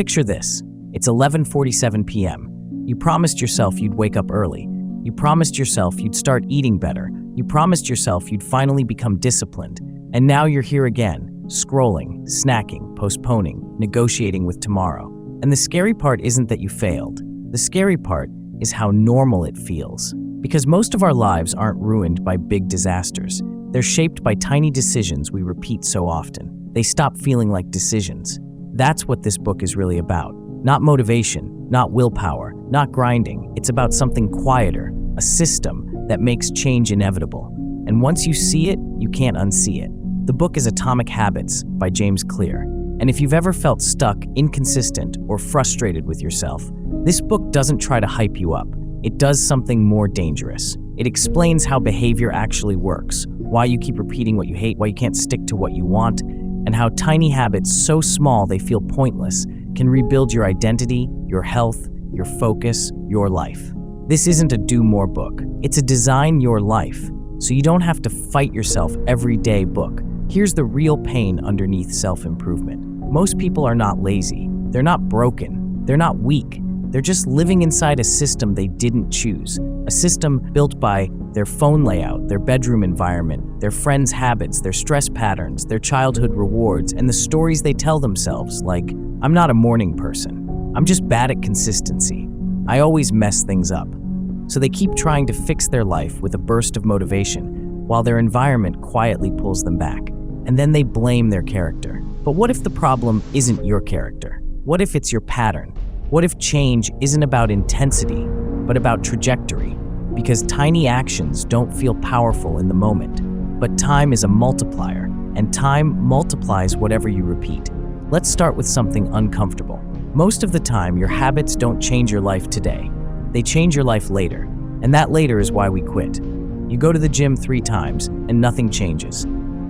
Picture this. It's 11:47 p.m. You promised yourself you'd wake up early. You promised yourself you'd start eating better. You promised yourself you'd finally become disciplined. And now you're here again, scrolling, snacking, postponing, negotiating with tomorrow. And the scary part isn't that you failed. The scary part is how normal it feels. Because most of our lives aren't ruined by big disasters. They're shaped by tiny decisions we repeat so often. They stop feeling like decisions. That's what this book is really about. Not motivation, not willpower, not grinding. It's about something quieter, a system that makes change inevitable. And once you see it, you can't unsee it. The book is Atomic Habits by James Clear. And if you've ever felt stuck, inconsistent, or frustrated with yourself, this book doesn't try to hype you up. It does something more dangerous. It explains how behavior actually works, why you keep repeating what you hate, why you can't stick to what you want, and how tiny habits so small they feel pointless can rebuild your identity, your health, your focus, your life. This isn't a do more book. It's a design your life, so you don't have to fight yourself every day book. Here's the real pain underneath self-improvement. Most people are not lazy. They're not broken. They're not weak. They're just living inside a system they didn't choose. A system built by their phone layout, their bedroom environment, their friends' habits, their stress patterns, their childhood rewards, and the stories they tell themselves, like, I'm not a morning person. I'm just bad at consistency. I always mess things up. So they keep trying to fix their life with a burst of motivation, while their environment quietly pulls them back. And then they blame their character. But what if the problem isn't your character? What if it's your pattern? What if change isn't about intensity, but about trajectory? Because tiny actions don't feel powerful in the moment. But time is a multiplier, and time multiplies whatever you repeat. Let's start with something uncomfortable. Most of the time, your habits don't change your life today. They change your life later, and that later is why we quit. You go to the gym 3 times, and nothing changes.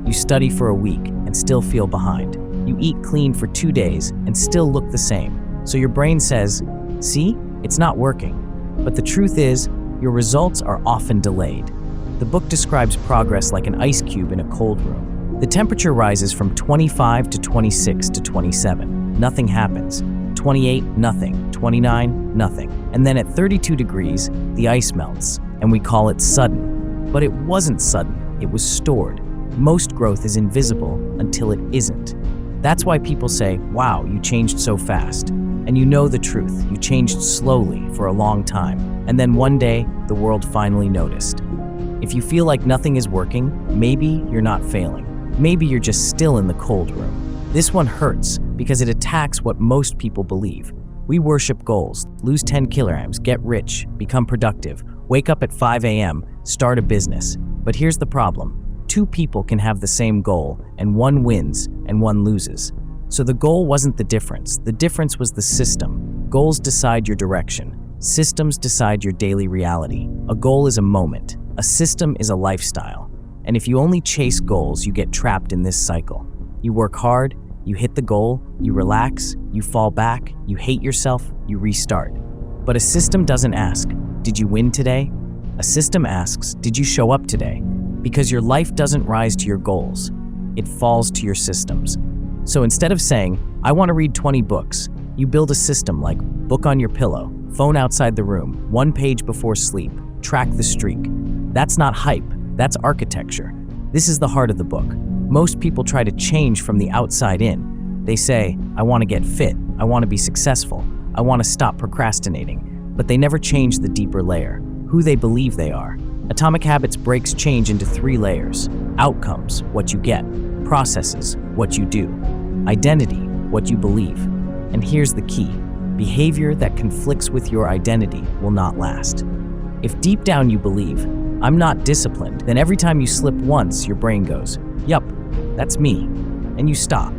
You study for a week, and still feel behind. You eat clean for 2 days, and still look the same. So your brain says, see, it's not working. But the truth is, your results are often delayed. The book describes progress like an ice cube in a cold room. The temperature rises from 25 to 26 to 27. Nothing happens. 28, nothing. 29, nothing. And then at 32 degrees, the ice melts, and we call it sudden. But it wasn't sudden, it was stored. Most growth is invisible until it isn't. That's why people say, wow, you changed so fast. And you know the truth, you changed slowly for a long time. And then one day, the world finally noticed. If you feel like nothing is working, maybe you're not failing. Maybe you're just still in the cold room. This one hurts because it attacks what most people believe. We worship goals, lose 10 kilograms, get rich, become productive, wake up at 5 a.m., start a business. But here's the problem. 2 people can have the same goal, and one wins and one loses. So the goal wasn't the difference was the system. Goals decide your direction. Systems decide your daily reality. A goal is a moment. A system is a lifestyle. And if you only chase goals, you get trapped in this cycle. You work hard, you hit the goal, you relax, you fall back, you hate yourself, you restart. But a system doesn't ask, did you win today? A system asks, did you show up today? Because your life doesn't rise to your goals. It falls to your systems. So instead of saying, I want to read 20 books, you build a system like book on your pillow, phone outside the room, 1 page before sleep, track the streak. That's not hype, that's architecture. This is the heart of the book. Most people try to change from the outside in. They say, I want to get fit, I want to be successful, I want to stop procrastinating, but they never change the deeper layer, who they believe they are. Atomic Habits breaks change into 3 layers. Outcomes, what you get. Processes, what you do. Identity, what you believe. And here's the key. Behavior that conflicts with your identity will not last. If deep down you believe, I'm not disciplined, then every time you slip once, your brain goes, yup, that's me, and you stop.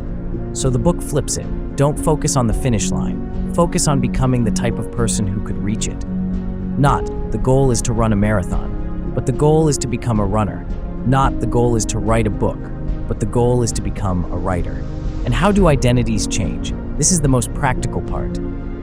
So the book flips it. Don't focus on the finish line. Focus on becoming the type of person who could reach it. Not, the goal is to run a marathon, but the goal is to become a runner. Not, the goal is to write a book, but the goal is to become a writer. And how do identities change? This is the most practical part.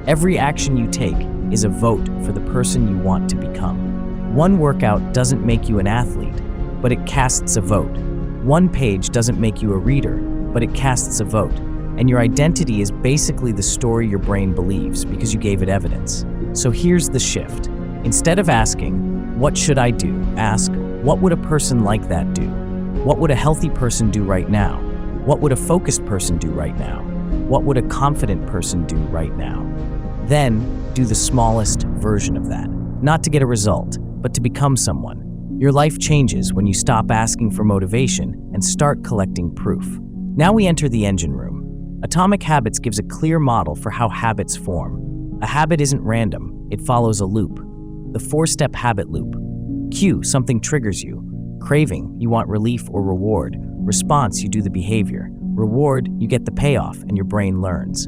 Every action you take is a vote for the person you want to become. One workout doesn't make you an athlete, but it casts a vote. One page doesn't make you a reader, but it casts a vote. And your identity is basically the story your brain believes because you gave it evidence. So here's the shift. Instead of asking, what should I do? Ask, what would a person like that do? What would a healthy person do right now? What would a focused person do right now? What would a confident person do right now? Then, do the smallest version of that. Not to get a result, but to become someone. Your life changes when you stop asking for motivation and start collecting proof. Now we enter the engine room. Atomic Habits gives a clear model for how habits form. A habit isn't random, it follows a loop. The 4-step habit loop. Cue, something triggers you. Craving, you want relief or reward. Response, you do the behavior. Reward, you get the payoff and your brain learns.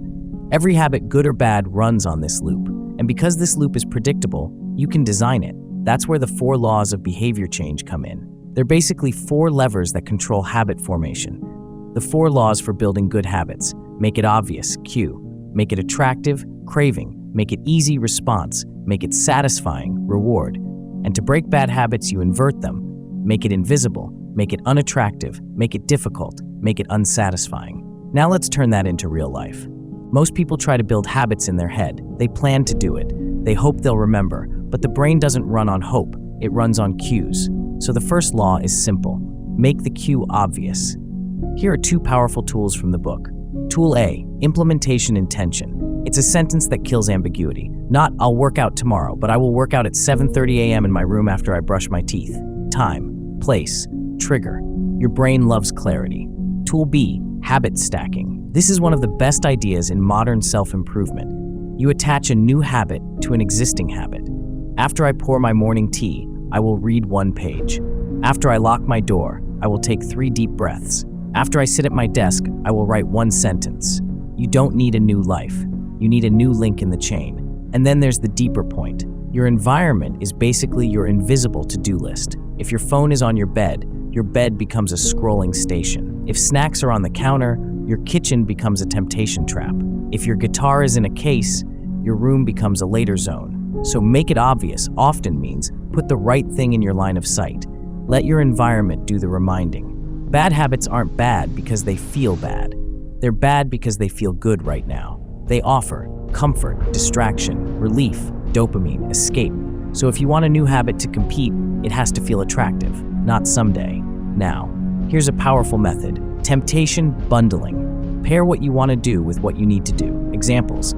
Every habit, good or bad, runs on this loop. And because this loop is predictable, you can design it. That's where the 4 laws of behavior change come in. They're basically 4 levers that control habit formation. The 4 laws for building good habits. Make it obvious, cue. Make it attractive, craving. Make it easy, response. Make it satisfying, reward. And to break bad habits, you invert them. Make it invisible. Make it unattractive. Make it difficult. Make it unsatisfying. Now let's turn that into real life. Most people try to build habits in their head. They plan to do it. They hope they'll remember. But the brain doesn't run on hope. It runs on cues. So the first law is simple. Make the cue obvious. Here are 2 powerful tools from the book. Tool A, implementation intention. It's a sentence that kills ambiguity. Not, I'll work out tomorrow, but I will work out at 7:30 a.m. in my room after I brush my teeth. Time, place, trigger. Your brain loves clarity. Tool B, habit stacking. This is one of the best ideas in modern self-improvement. You attach a new habit to an existing habit. After I pour my morning tea, I will read 1 page. After I lock my door, I will take 3 deep breaths. After I sit at my desk, I will write 1 sentence. You don't need a new life. You need a new link in the chain. And then there's the deeper point. Your environment is basically your invisible to-do list. If your phone is on your bed becomes a scrolling station. If snacks are on the counter, your kitchen becomes a temptation trap. If your guitar is in a case, your room becomes a later zone. So make it obvious often means put the right thing in your line of sight. Let your environment do the reminding. Bad habits aren't bad because they feel bad. They're bad because they feel good right now. They offer comfort, distraction, relief, dopamine, escape. So if you want a new habit to compete, it has to feel attractive, not someday. Now, here's a powerful method. Temptation bundling. Pair what you want to do with what you need to do. Examples.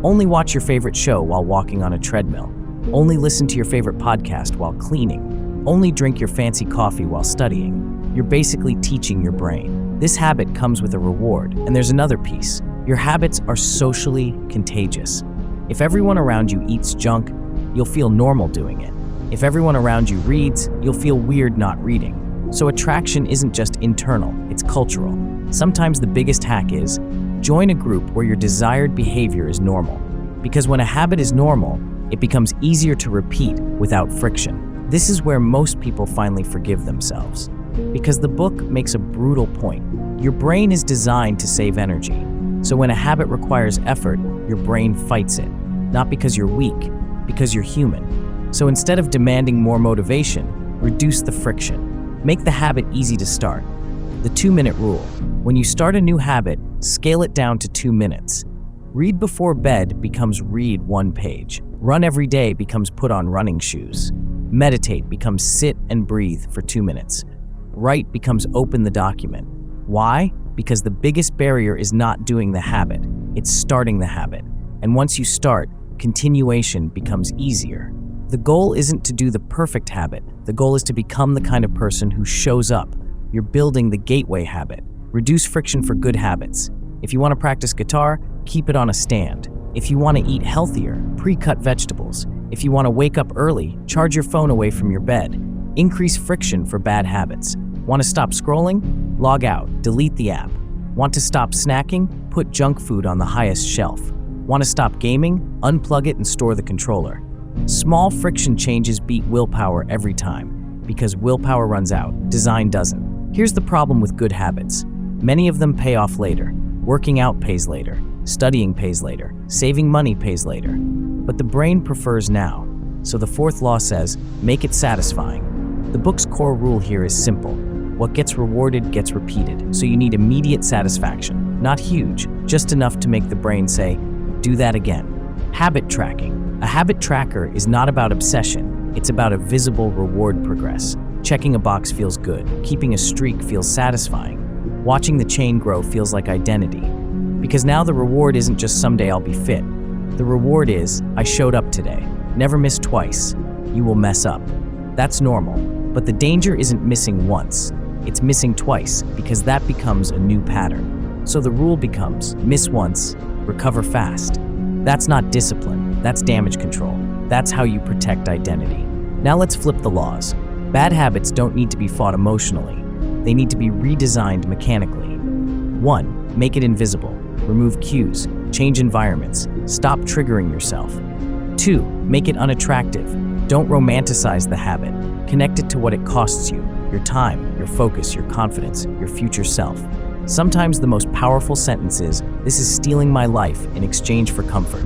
Only watch your favorite show while walking on a treadmill. Only listen to your favorite podcast while cleaning. Only drink your fancy coffee while studying. You're basically teaching your brain. This habit comes with a reward. And there's another piece. Your habits are socially contagious. If everyone around you eats junk, you'll feel normal doing it. If everyone around you reads, you'll feel weird not reading. So attraction isn't just internal, it's cultural. Sometimes the biggest hack is, join a group where your desired behavior is normal. Because when a habit is normal, it becomes easier to repeat without friction. This is where most people finally forgive themselves. Because the book makes a brutal point. Your brain is designed to save energy. So when a habit requires effort, your brain fights it. Not because you're weak, because you're human. So instead of demanding more motivation, reduce the friction. Make the habit easy to start. The 2-minute rule. When you start a new habit, scale it down to 2 minutes. Read before bed becomes read 1 page. Run every day becomes put on running shoes. Meditate becomes sit and breathe for 2 minutes. Write becomes open the document. Why? Because the biggest barrier is not doing the habit, it's starting the habit. And once you start, continuation becomes easier. The goal isn't to do the perfect habit. The goal is to become the kind of person who shows up. You're building the gateway habit. Reduce friction for good habits. If you want to practice guitar, keep it on a stand. If you want to eat healthier, pre-cut vegetables. If you want to wake up early, charge your phone away from your bed. Increase friction for bad habits. Want to stop scrolling? Log out, delete the app. Want to stop snacking? Put junk food on the highest shelf. Want to stop gaming? Unplug it and store the controller. Small friction changes beat willpower every time, because willpower runs out, design doesn't. Here's the problem with good habits. Many of them pay off later. Working out pays later. Studying pays later. Saving money pays later. But the brain prefers now. So the 4th law says, make it satisfying. The book's core rule here is simple. What gets rewarded gets repeated, so you need immediate satisfaction. not huge, just enough to make the brain say, do that again. Habit tracking. A habit tracker is not about obsession, it's about a visible reward progress. Checking a box feels good, keeping a streak feels satisfying, watching the chain grow feels like identity. Because now the reward isn't just someday I'll be fit. The reward is, I showed up today. Never miss twice. You will mess up. That's normal. But the danger isn't missing once. It's missing twice, because that becomes a new pattern. So the rule becomes, miss once, recover fast. That's not discipline. That's damage control. That's how you protect identity. Now let's flip the laws. Bad habits don't need to be fought emotionally. They need to be redesigned mechanically. 1. Make it invisible. Remove cues. Change environments. Stop triggering yourself. 2. Make it unattractive. Don't romanticize the habit. Connect it to what it costs you, your time, your focus, your confidence, your future self. Sometimes the most powerful sentence is, this is stealing my life in exchange for comfort.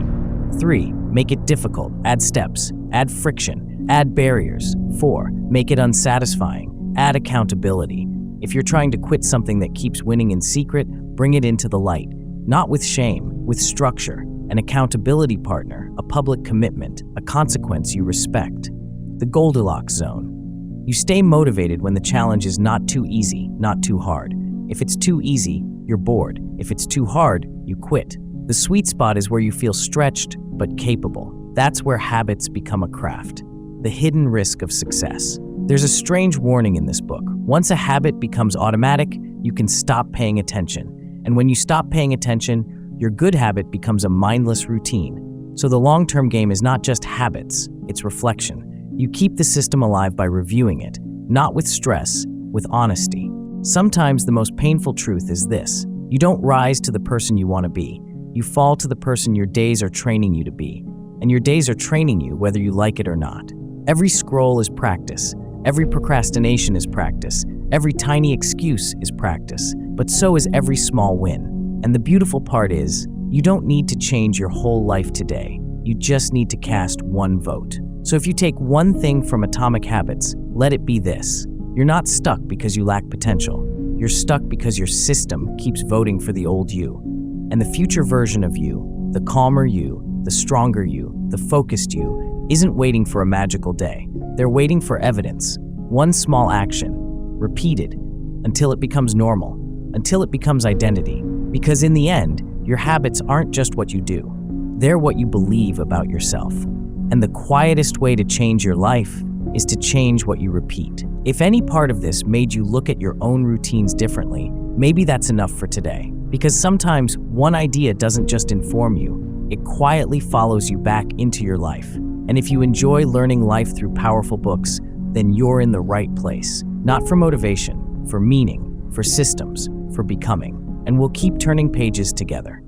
3. Make it difficult. Add steps. Add friction. Add barriers. 4. Make it unsatisfying. Add accountability. If you're trying to quit something that keeps winning in secret, bring it into the light. Not with shame, with structure, an accountability partner, a public commitment, a consequence you respect. The Goldilocks zone. You stay motivated when the challenge is not too easy, not too hard. If it's too easy, you're bored. If it's too hard, you quit. The sweet spot is where you feel stretched but capable. That's where habits become a craft. The hidden risk of success. There's a strange warning in this book. Once a habit becomes automatic, you can stop paying attention. And when you stop paying attention, your good habit becomes a mindless routine. So the long-term game is not just habits, it's reflection. You keep the system alive by reviewing it, not with stress, with honesty. Sometimes the most painful truth is this: you don't rise to the person you want to be. You fall to the person your days are training you to be. And your days are training you whether you like it or not. Every scroll is practice. Every procrastination is practice. Every tiny excuse is practice. But so is every small win. And the beautiful part is, you don't need to change your whole life today. You just need to cast one vote. So if you take one thing from Atomic Habits, let it be this: you're not stuck because you lack potential. You're stuck because your system keeps voting for the old you. And the future version of you, the calmer you, the stronger you, the focused you, isn't waiting for a magical day. They're waiting for evidence. One small action, repeated, until it becomes normal, until it becomes identity. Because in the end, your habits aren't just what you do. They're what you believe about yourself. And the quietest way to change your life is to change what you repeat. If any part of this made you look at your own routines differently, maybe that's enough for today. Because sometimes one idea doesn't just inform you, it quietly follows you back into your life. And if you enjoy learning life through powerful books, then you're in the right place. Not for motivation, for meaning, for systems, for becoming. And we'll keep turning pages together.